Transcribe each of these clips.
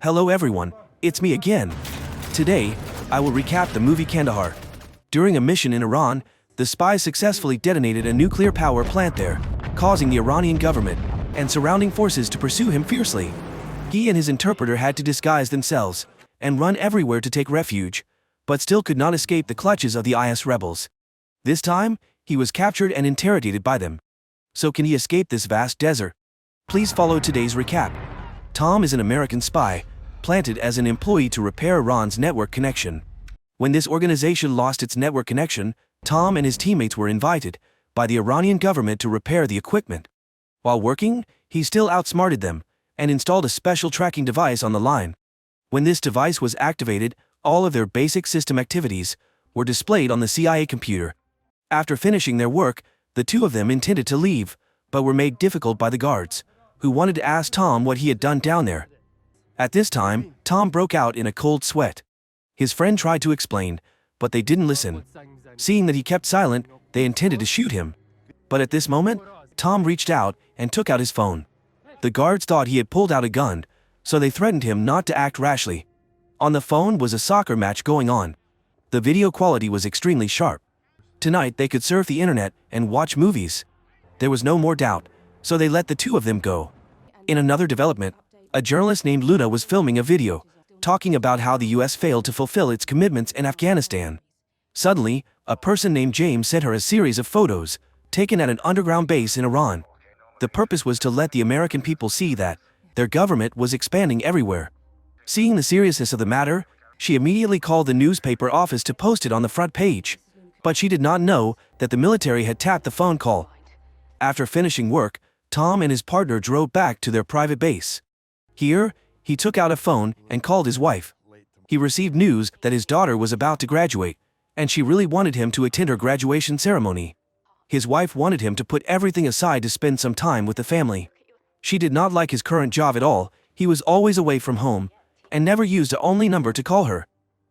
Hello everyone, it's me again. Today, I will recap the movie Kandahar. During a mission in Iran, the spies successfully detonated a nuclear power plant there, causing the Iranian government and surrounding forces to pursue him fiercely. He and his interpreter had to disguise themselves and run everywhere to take refuge, but still could not escape the clutches of the IS rebels. This time, he was captured and interrogated by them. So can he escape this vast desert? Please follow today's recap. Tom is an American spy, planted as an employee to repair Iran's network connection. When this organization lost its network connection, Tom and his teammates were invited by the Iranian government to repair the equipment. While working, he still outsmarted them and installed a special tracking device on the line. When this device was activated, all of their basic system activities were displayed on the CIA computer. After finishing their work, the two of them intended to leave, but were made difficult by the guards, who wanted to ask Tom what he had done down there. At this time, Tom broke out in a cold sweat. His friend tried to explain, but they didn't listen. Seeing that he kept silent, they intended to shoot him. But at this moment, Tom reached out and took out his phone. The guards thought he had pulled out a gun, so they threatened him not to act rashly. On the phone was a soccer match going on. The video quality was extremely sharp. Tonight they could surf the internet and watch movies. There was no more doubt, so they let the two of them go. In another development, a journalist named Luna was filming a video, talking about how the US failed to fulfill its commitments in Afghanistan. Suddenly, a person named James sent her a series of photos, taken at an underground base in Iran. The purpose was to let the American people see that their government was expanding everywhere. Seeing the seriousness of the matter, she immediately called the newspaper office to post it on the front page. But she did not know that the military had tapped the phone call. After finishing work, Tom and his partner drove back to their private base. Here, he took out a phone and called his wife. He received news that his daughter was about to graduate, and she really wanted him to attend her graduation ceremony. His wife wanted him to put everything aside to spend some time with the family. She did not like his current job at all. He was always away from home and never used the only number to call her.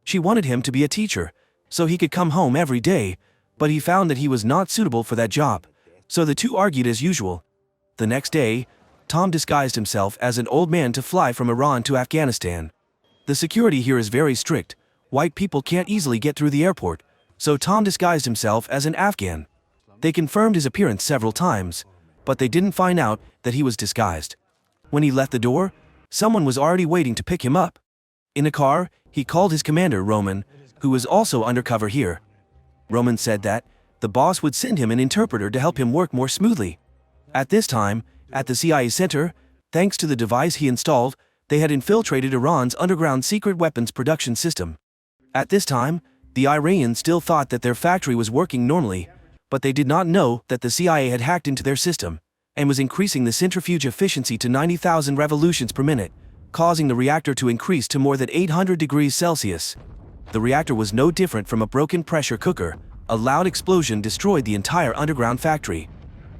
She wanted him to be a teacher, so he could come home every day, but he found that he was not suitable for that job, so the two argued as usual. The next day, Tom disguised himself as an old man to fly from Iran to Afghanistan. The security here is very strict. White people can't easily get through the airport, so Tom disguised himself as an Afghan. They confirmed his appearance several times, but they didn't find out that he was disguised. When he left the door, someone was already waiting to pick him up. In a car, he called his commander, Roman, who was also undercover here. Roman said that the boss would send him an interpreter to help him work more smoothly. At this time, at the CIA center, thanks to the device he installed, they had infiltrated Iran's underground secret weapons production system. At this time, the Iranians still thought that their factory was working normally, but they did not know that the CIA had hacked into their system and was increasing the centrifuge efficiency to 90,000 revolutions per minute, causing the reactor to increase to more than 800 degrees Celsius. The reactor was no different from a broken pressure cooker. A loud explosion destroyed the entire underground factory.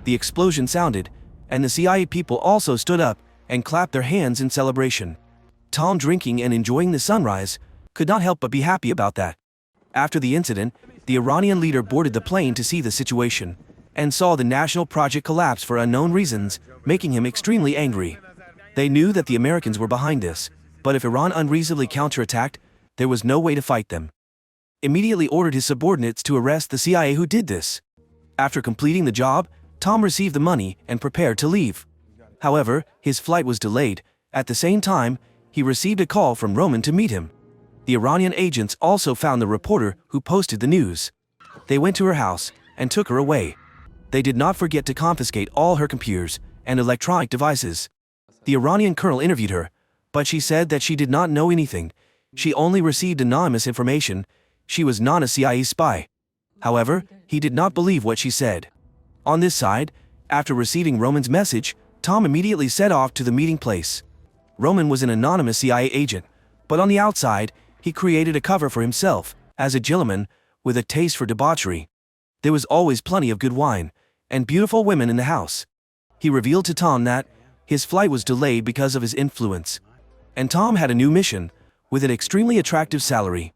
The explosion sounded, and the CIA people also stood up and clapped their hands in celebration. Tom, drinking and enjoying the sunrise, could not help but be happy about that. After the incident, the Iranian leader boarded the plane to see the situation, and saw the national project collapse for unknown reasons, making him extremely angry. They knew that the Americans were behind this, but if Iran unreasonably counterattacked, there was no way to fight them. Immediately ordered his subordinates to arrest the CIA who did this. After completing the job, Tom received the money and prepared to leave. However, his flight was delayed. At the same time, he received a call from Roman to meet him. The Iranian agents also found the reporter who posted the news. They went to her house and took her away. They did not forget to confiscate all her computers and electronic devices. The Iranian colonel interviewed her, but she said that she did not know anything. She only received anonymous information. She was not a CIA spy. However, he did not believe what she said. On this side, after receiving Roman's message, Tom immediately set off to the meeting place. Roman was an anonymous CIA agent, but on the outside, he created a cover for himself as a gentleman with a taste for debauchery. There was always plenty of good wine and beautiful women in the house. He revealed to Tom that his flight was delayed because of his influence, and Tom had a new mission with an extremely attractive salary.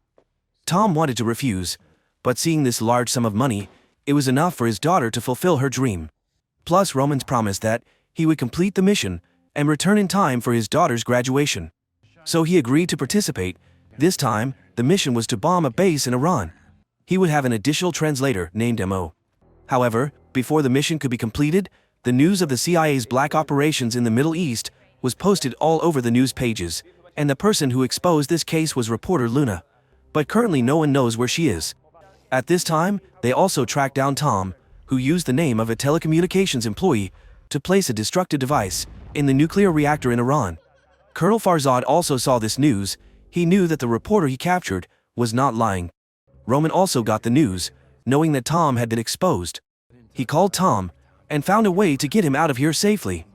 Tom wanted to refuse, but seeing this large sum of money, it was enough for his daughter to fulfill her dream. Plus, Roman's promised that he would complete the mission and return in time for his daughter's graduation. So he agreed to participate. This time, the mission was to bomb a base in Iran. He would have an additional translator named Mo. However, before the mission could be completed, the news of the CIA's black operations in the Middle East was posted all over the news pages, and the person who exposed this case was reporter Luna. But currently no one knows where she is. At this time, they also tracked down Tom, who used the name of a telecommunications employee to place a destructive device in the nuclear reactor in Iran. Colonel Farzad also saw this news. He knew that the reporter he captured was not lying. Roman also got the news, knowing that Tom had been exposed. He called Tom and found a way to get him out of here safely.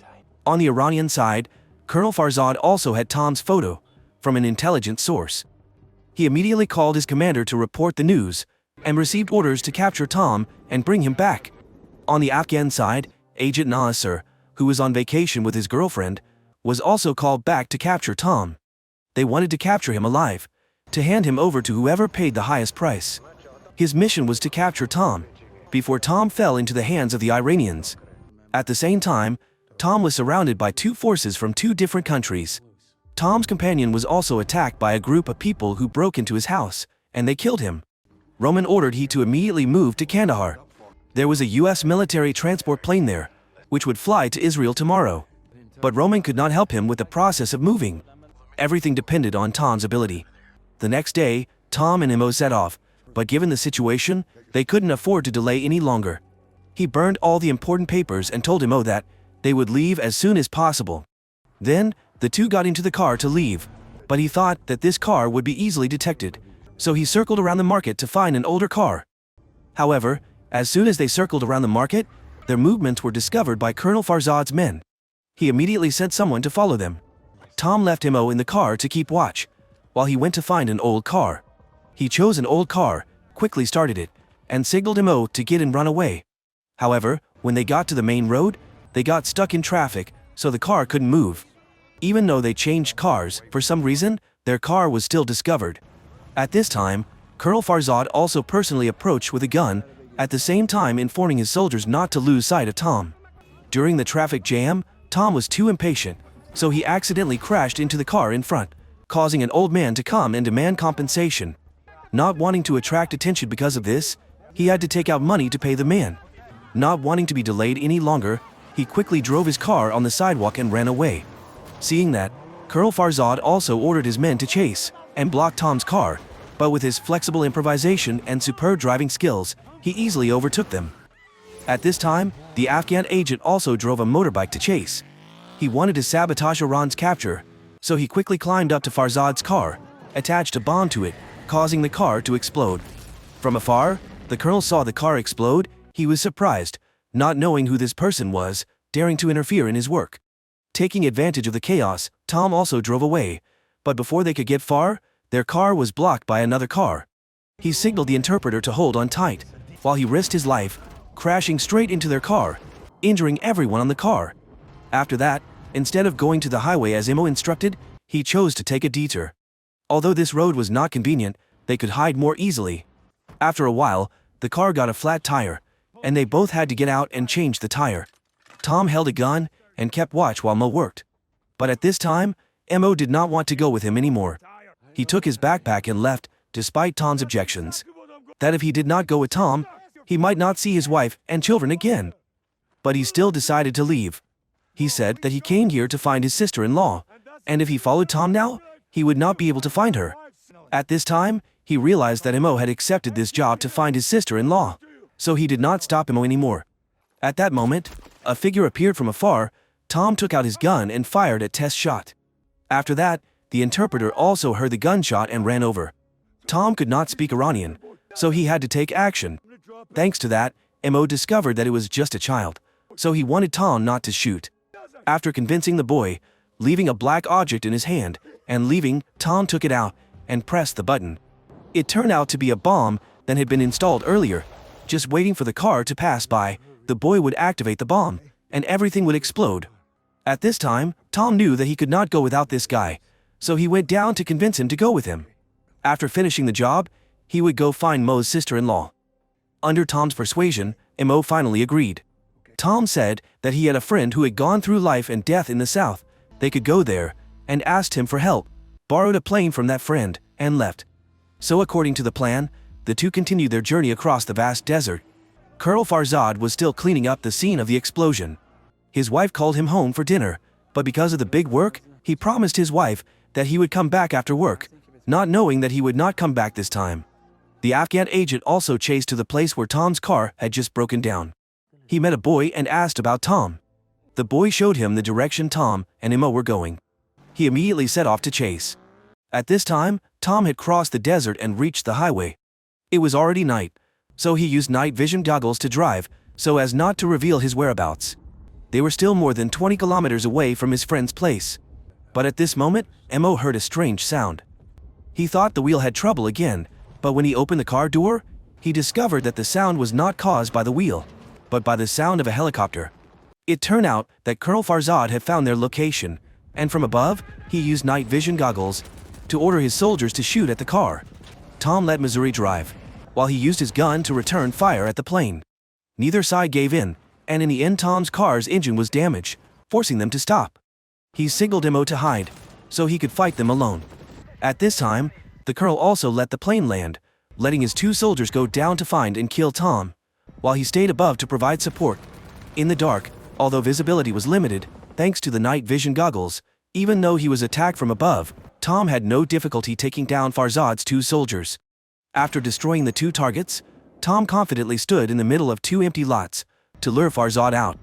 On the Iranian side, Colonel Farzad also had Tom's photo from an intelligence source. He immediately called his commander to report the news and received orders to capture Tom and bring him back. On the Afghan side, Agent Nasser, who was on vacation with his girlfriend, was also called back to capture Tom. They wanted to capture him alive, to hand him over to whoever paid the highest price. His mission was to capture Tom before Tom fell into the hands of the Iranians. At the same time, Tom was surrounded by two forces from two different countries. Tom's companion was also attacked by a group of people who broke into his house, and they killed him. Roman ordered he to immediately move to Kandahar. There was a US military transport plane there, which would fly to Israel tomorrow. But Roman could not help him with the process of moving. Everything depended on Tom's ability. The next day, Tom and Mo set off, but given the situation, they couldn't afford to delay any longer. He burned all the important papers and told Mo that they would leave as soon as possible. Then, the two got into the car to leave, but he thought that this car would be easily detected, so he circled around the market to find an older car. However, as soon as they circled around the market, their movements were discovered by Colonel Farzad's men. He immediately sent someone to follow them. Tom left Mo in the car to keep watch, while he went to find an old car. He chose an old car, quickly started it, and signaled Mo to get and run away. However, when they got to the main road, they got stuck in traffic, so the car couldn't move. Even though they changed cars, for some reason, their car was still discovered. At this time, Colonel Farzad also personally approached with a gun, at the same time informing his soldiers not to lose sight of Tom. During the traffic jam, Tom was too impatient, so he accidentally crashed into the car in front, causing an old man to come and demand compensation. Not wanting to attract attention because of this, he had to take out money to pay the man. Not wanting to be delayed any longer, he quickly drove his car on the sidewalk and ran away. Seeing that, Colonel Farzad also ordered his men to chase and block Tom's car, but with his flexible improvisation and superb driving skills, he easily overtook them. At this time, the Afghan agent also drove a motorbike to chase. He wanted to sabotage Iran's capture, so he quickly climbed up to Farzad's car, attached a bomb to it, causing the car to explode. From afar, the colonel saw the car explode. He was surprised, not knowing who this person was, daring to interfere in his work. Taking advantage of the chaos, Tom also drove away, but before they could get far, their car was blocked by another car. He signaled the interpreter to hold on tight, while he risked his life, crashing straight into their car, injuring everyone on the car. After that, instead of going to the highway as Mo instructed, he chose to take a detour. Although this road was not convenient, they could hide more easily. After a while, the car got a flat tire, and they both had to get out and change the tire. Tom held a gun and kept watch while Mo worked. But at this time, Mo did not want to go with him anymore. He took his backpack and left, despite Tom's objections. That if he did not go with Tom, he might not see his wife and children again. But he still decided to leave. He said that he came here to find his sister-in-law, and if he followed Tom now, he would not be able to find her. At this time, he realized that Mo had accepted this job to find his sister-in-law, so he did not stop Mo anymore. At that moment, a figure appeared from afar. Tom took out his gun and fired a test shot. After that, the interpreter also heard the gunshot and ran over. Tom could not speak Iranian, so he had to take action. Thanks to that, Mo discovered that it was just a child, so he wanted Tom not to shoot. After convincing the boy, leaving a black object in his hand, and leaving, Tom took it out and pressed the button. It turned out to be a bomb that had been installed earlier. Just waiting for the car to pass by, the boy would activate the bomb, and everything would explode. At this time, Tom knew that he could not go without this guy, so he went down to convince him to go with him. After finishing the job, he would go find Mo's sister-in-law. Under Tom's persuasion, Mo finally agreed. Tom said that he had a friend who had gone through life and death in the south. They could go there, and asked him for help. borrowed a plane from that friend, and left. So according to the plan, the two continued their journey across the vast desert. Colonel Farzad was still cleaning up the scene of the explosion. His wife called him home for dinner, but because of the big work, he promised his wife that he would come back after work, not knowing that he would not come back this time. The Afghan agent also chased to the place where Tom's car had just broken down. He met a boy and asked about Tom. The boy showed him the direction Tom and Imo were going. He immediately set off to chase. At this time, Tom had crossed the desert and reached the highway. It was already night, so he used night vision goggles to drive so as not to reveal his whereabouts. They were still more than 20 kilometers away from his friend's place. But at this moment, Imo heard a strange sound. He thought the wheel had trouble again, but when he opened the car door, he discovered that the sound was not caused by the wheel, but by the sound of a helicopter. It turned out that Colonel Farzad had found their location, and from above, he used night vision goggles to order his soldiers to shoot at the car. Tom let Missouri drive, while he used his gun to return fire at the plane. Neither side gave in, and in the end Tom's car's engine was damaged, forcing them to stop. He signaled Imo to hide, so he could fight them alone. At this time, the colonel also let the plane land, letting his two soldiers go down to find and kill Tom, while he stayed above to provide support. In the dark, although visibility was limited, thanks to the night vision goggles, even though he was attacked from above, Tom had no difficulty taking down Farzad's two soldiers. After destroying the two targets, Tom confidently stood in the middle of two empty lots to lure Farzad out.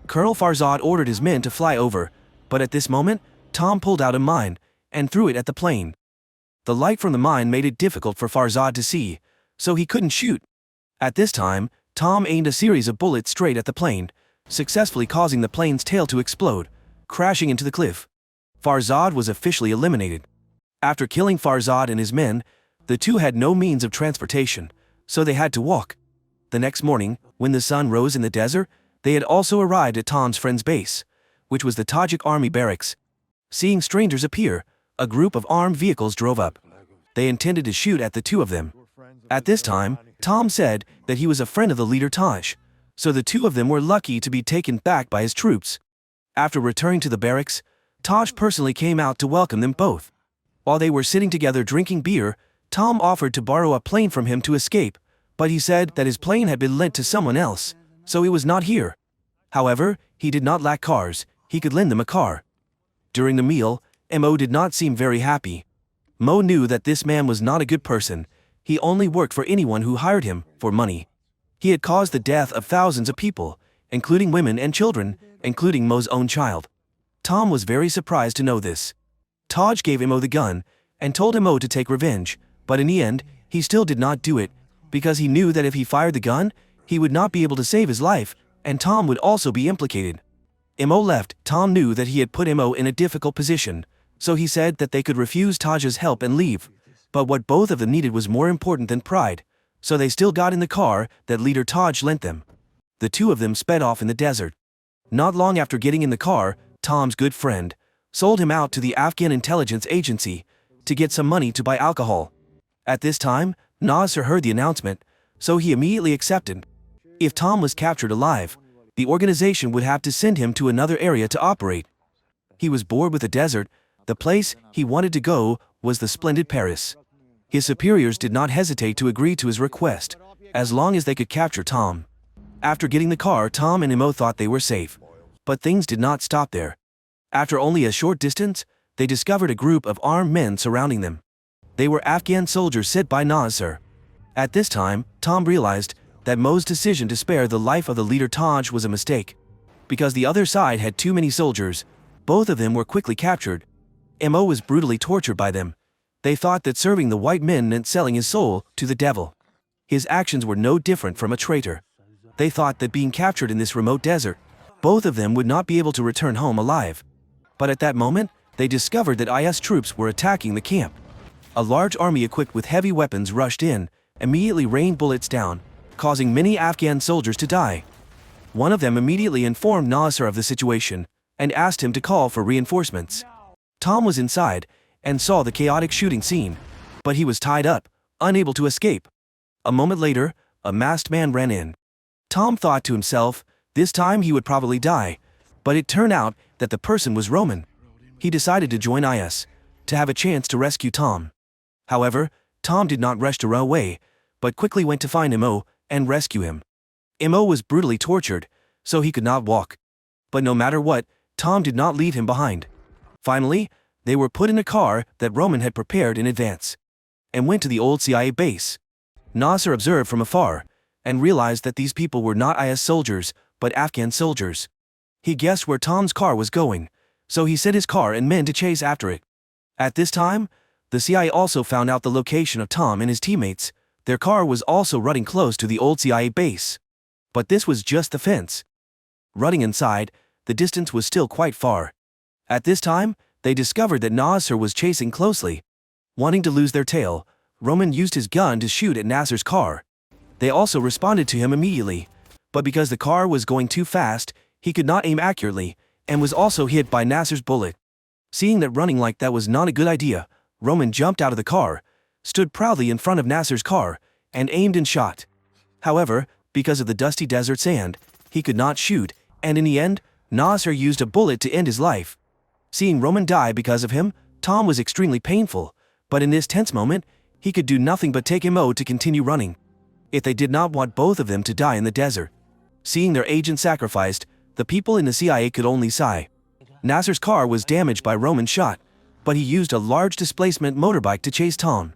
Colonel Farzad ordered his men to fly over, but at this moment, Tom pulled out a mine and threw it at the plane. The light from the mine made it difficult for Farzad to see, so he couldn't shoot. At this time, Tom aimed a series of bullets straight at the plane, successfully causing the plane's tail to explode, crashing into the cliff. Farzad was officially eliminated. After killing Farzad and his men, the two had no means of transportation, so they had to walk. The next morning, when the sun rose in the desert, they had also arrived at Tom's friend's base, which was the Tajik army barracks. Seeing strangers appear, a group of armed vehicles drove up. They intended to shoot at the two of them. At this time, Tom said that he was a friend of the leader Taj, so the two of them were lucky to be taken back by his troops. After returning to the barracks, Taj personally came out to welcome them both. While they were sitting together drinking beer, Tom offered to borrow a plane from him to escape, but he said that his plane had been lent to someone else, so he was not here. However, he did not lack cars, he could lend them a car. During the meal, Mo did not seem very happy. Mo knew that this man was not a good person. He only worked for anyone who hired him for money. He had caused the death of thousands of people, including women and children, including Mo's own child. Tom was very surprised to know this. Taj gave Mo the gun and told Mo to take revenge, but in the end, he still did not do it because he knew that if he fired the gun, he would not be able to save his life, and Tom would also be implicated. Mo left. Tom knew that he had put Mo in a difficult position, so he said that they could refuse Taj's help and leave. But what both of them needed was more important than pride, so they still got in the car that leader Taj lent them. The two of them sped off in the desert. Not long after getting in the car, Tom's good friend sold him out to the Afghan intelligence agency to get some money to buy alcohol. At this time, Nasser heard the announcement, so he immediately accepted. If Tom was captured alive, the organization would have to send him to another area to operate. He was bored with the desert. The place he wanted to go was the splendid Paris. His superiors did not hesitate to agree to his request, as long as they could capture Tom. After getting the car, Tom and Mo thought they were safe. But things did not stop there. After only a short distance, they discovered a group of armed men surrounding them. They were Afghan soldiers sent by Nasser. At this time, Tom realized that Mo's decision to spare the life of the leader Taj was a mistake. Because the other side had too many soldiers, both of them were quickly captured. Mo was brutally tortured by them. They thought that serving the white men meant selling his soul to the devil. His actions were no different from a traitor. They thought that being captured in this remote desert, both of them would not be able to return home alive. But at that moment, they discovered that IS troops were attacking the camp. A large army equipped with heavy weapons rushed in, immediately rained bullets down, causing many Afghan soldiers to die. One of them immediately informed Nasser of the situation and asked him to call for reinforcements. Tom was inside and saw the chaotic shooting scene, but he was tied up, unable to escape. A moment later, a masked man ran in. Tom thought to himself, this time he would probably die, but it turned out that the person was Roman. He decided to join IS, to have a chance to rescue Tom. However, Tom did not rush to run away, but quickly went to find Mo and rescue him. Mo was brutally tortured, so he could not walk. But no matter what, Tom did not leave him behind. Finally, they were put in a car that Roman had prepared in advance, and went to the old CIA base. Nasser observed from afar, and realized that these people were not IS soldiers, but Afghan soldiers. He guessed where Tom's car was going, so he set his car and men to chase after it. At this time, the CIA also found out the location of Tom and his teammates. Their car was also running close to the old CIA base. But this was just the fence. Running inside, the distance was still quite far. At this time, they discovered that Nasser was chasing closely. Wanting to lose their tail, Roman used his gun to shoot at Nasser's car. They also responded to him immediately, but because the car was going too fast, he could not aim accurately, and was also hit by Nasser's bullet. Seeing that running like that was not a good idea, Roman jumped out of the car, stood proudly in front of Nasser's car, and aimed and shot. However, because of the dusty desert sand, he could not shoot, and in the end, Nasser used a bullet to end his life. Seeing Roman die because of him, Tom was extremely painful, but in this tense moment, he could do nothing but take Mo to continue running. If they did not want both of them to die in the desert. Seeing their agent sacrificed, the people in the CIA could only sigh. Nasser's car was damaged by Roman's shot, but he used a large displacement motorbike to chase Tom.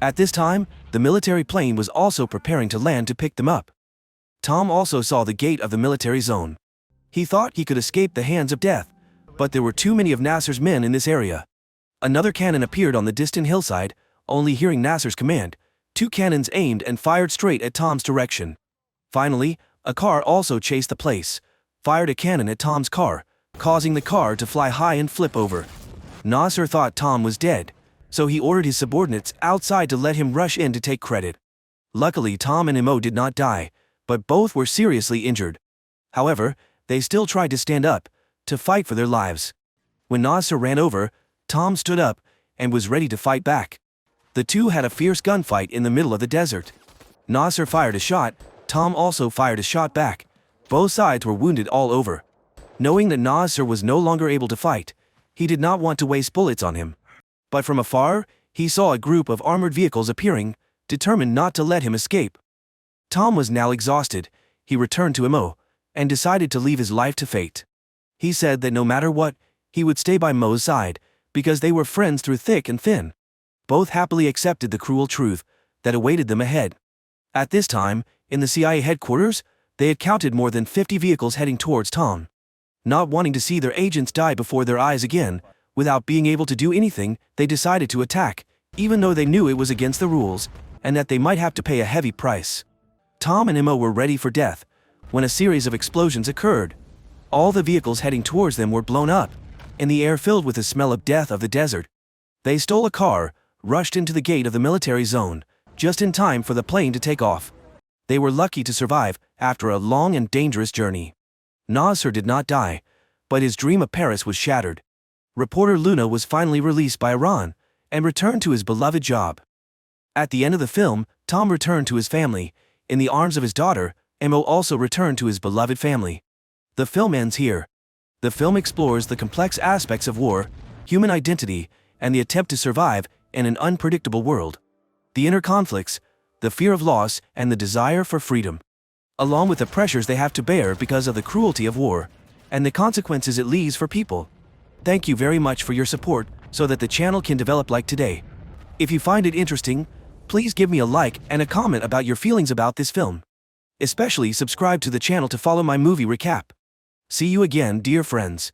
At this time, the military plane was also preparing to land to pick them up. Tom also saw the gate of the military zone. He thought he could escape the hands of death, but there were too many of Nasser's men in this area. Another cannon appeared on the distant hillside. Only hearing Nasser's command, 2 cannons aimed and fired straight at Tom's direction. Finally, a car also chased the place, fired a cannon at Tom's car, causing the car to fly high and flip over. Nasser thought Tom was dead, so he ordered his subordinates outside to let him rush in to take credit. Luckily, Tom and Mo did not die, but both were seriously injured. However, they still tried to stand up, to fight for their lives. When Nasser ran over, Tom stood up, and was ready to fight back. The two had a fierce gunfight in the middle of the desert. Nasser fired a shot, Tom also fired a shot back. Both sides were wounded all over. Knowing that Nasser was no longer able to fight, he did not want to waste bullets on him. But from afar, he saw a group of armored vehicles appearing, determined not to let him escape. Tom was now exhausted. He returned to Mo, and decided to leave his life to fate. He said that no matter what, he would stay by Mo's side, because they were friends through thick and thin. Both happily accepted the cruel truth that awaited them ahead. At this time, in the CIA headquarters, they had counted more than 50 vehicles heading towards Tom. Not wanting to see their agents die before their eyes again, without being able to do anything, they decided to attack, even though they knew it was against the rules, and that they might have to pay a heavy price. Tom and Mo were ready for death, when a series of explosions occurred. All the vehicles heading towards them were blown up, and the air filled with the smell of death of the desert. They stole a car, rushed into the gate of the military zone, just in time for the plane to take off. They were lucky to survive after a long and dangerous journey. Nasser did not die, but his dream of Paris was shattered. Reporter Luna was finally released by Iran, and returned to his beloved job. At the end of the film, Tom returned to his family, in the arms of his daughter, and Mo also returned to his beloved family. The film ends here. The film explores the complex aspects of war, human identity, and the attempt to survive in an unpredictable world. The inner conflicts, the fear of loss, and the desire for freedom, along with the pressures they have to bear because of the cruelty of war, and the consequences it leaves for people. Thank you very much for your support, so that the channel can develop like today. If you find it interesting, please give me a like and a comment about your feelings about this film. Especially subscribe to the channel to follow my movie recap. See you again, dear friends.